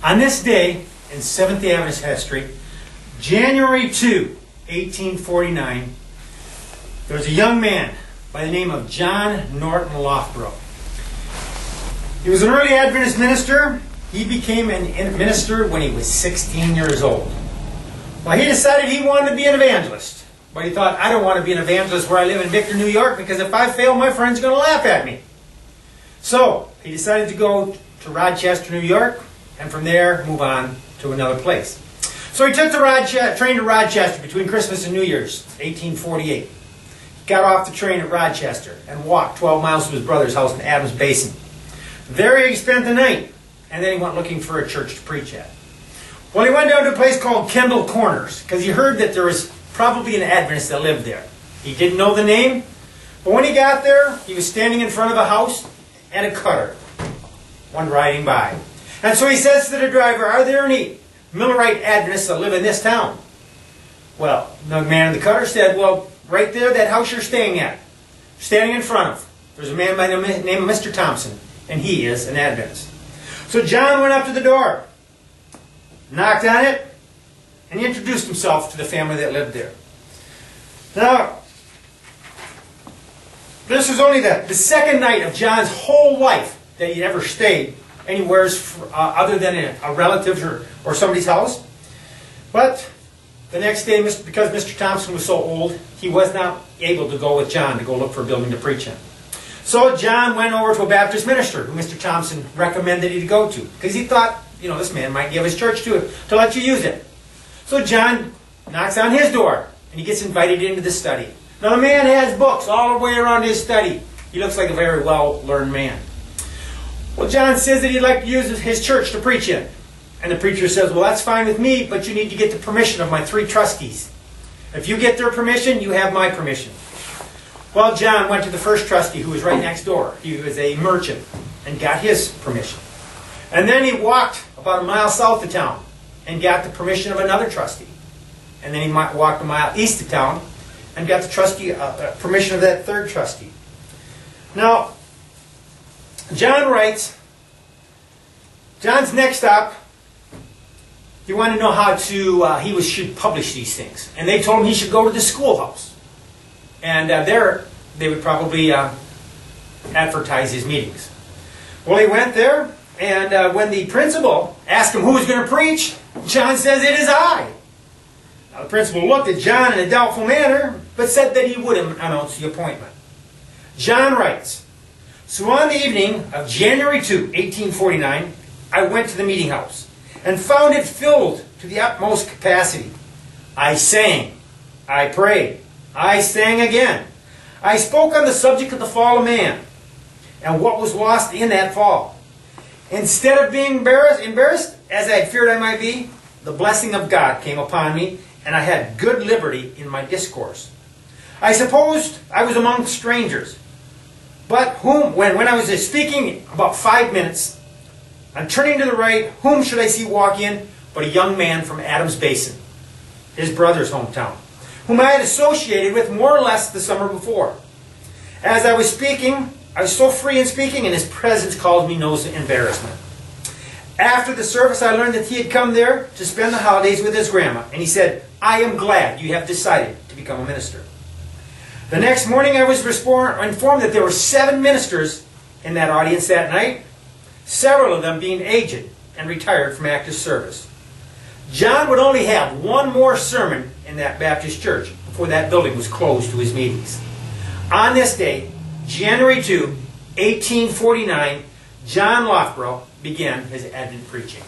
On this day in Seventh-day Adventist history, January 2, 1849, there was a young man by the name of John Norton Loughborough. He was an early Adventist minister. He became a minister when he was 16 years old. Well, he decided he wanted to be an evangelist. But he thought, I don't want to be an evangelist where I live in Victor, New York, because if I fail, my friends are going to laugh at me. So he decided to go to Rochester, New York, and from there move on to another place. So he took the train to Rochester between Christmas and New Year's, 1848. He got off the train at Rochester and walked 12 miles to his brother's house in Adams Basin. There he spent the night, and then he went looking for a church to preach at. Well, he went down to a place called Kendall Corners, because he heard that there was probably an Adventist that lived there. He didn't know the name, but when he got there, he was standing in front of a house and a cutter, one riding by. And so he says to the driver, "Are there any Millerite Adventists that live in this town?" Well, the man in the cutter said, "Well, right there, that house you're staying at, standing in front of, there's a man by the name of Mr. Thompson, and he is an Adventist." So John went up to the door, knocked on it, and he introduced himself to the family that lived there. Now, this was only the second night of John's whole life that he'd ever stayed anywhere other than a relative's or somebody's house. But the next day, because Mr. Thompson was so old, he was not able to go with John to go look for a building to preach in. So John went over to a Baptist minister who Mr. Thompson recommended he go to, because he thought, this man might give his church to let you use it. So John knocks on his door, and he gets invited into the study. Now the man has books all the way around his study. He looks like a very well-learned man. Well, John says that he'd like to use his church to preach in. And the preacher says, "Well, that's fine with me, but you need to get the permission of my 3 trustees. If you get their permission, you have my permission." Well, John went to the first trustee, who was right next door. He was a merchant, and got his permission. And then he walked about a mile south of town and got the permission of another trustee. And then he walked a mile east of town and got the permission of that third trustee. Now, John writes, John's next stop, he wanted to know how he should publish these things. And they told him he should go to the schoolhouse. And there, they would probably advertise his meetings. Well, he went there, and when the principal asked him who was going to preach, John says, "It is I." Now, the principal looked at John in a doubtful manner, but said that he would announce the appointment. John writes, "So on the evening of January 2, 1849, I went to the meeting house and found it filled to the utmost capacity. I sang, I prayed, I sang again. I spoke on the subject of the fall of man and what was lost in that fall. Instead of being embarrassed, as I had feared I might be, the blessing of God came upon me, and I had good liberty in my discourse. I supposed I was among strangers, but when I was speaking about 5 minutes, on turning to the right, whom should I see walk in but a young man from Adams Basin, his brother's hometown, whom I had associated with more or less the summer before. As I was speaking, I was so free in speaking, and his presence caused me no embarrassment. After the service, I learned that he had come there to spend the holidays with his grandma, and he said, 'I am glad you have decided to become a minister.' The next morning, I was informed that there were 7 ministers in that audience that night, several of them being aged and retired from active service. John would only have one more sermon in that Baptist church before that building was closed to his meetings. On this day, January 2, 1849, John Loughborough began his Advent preaching."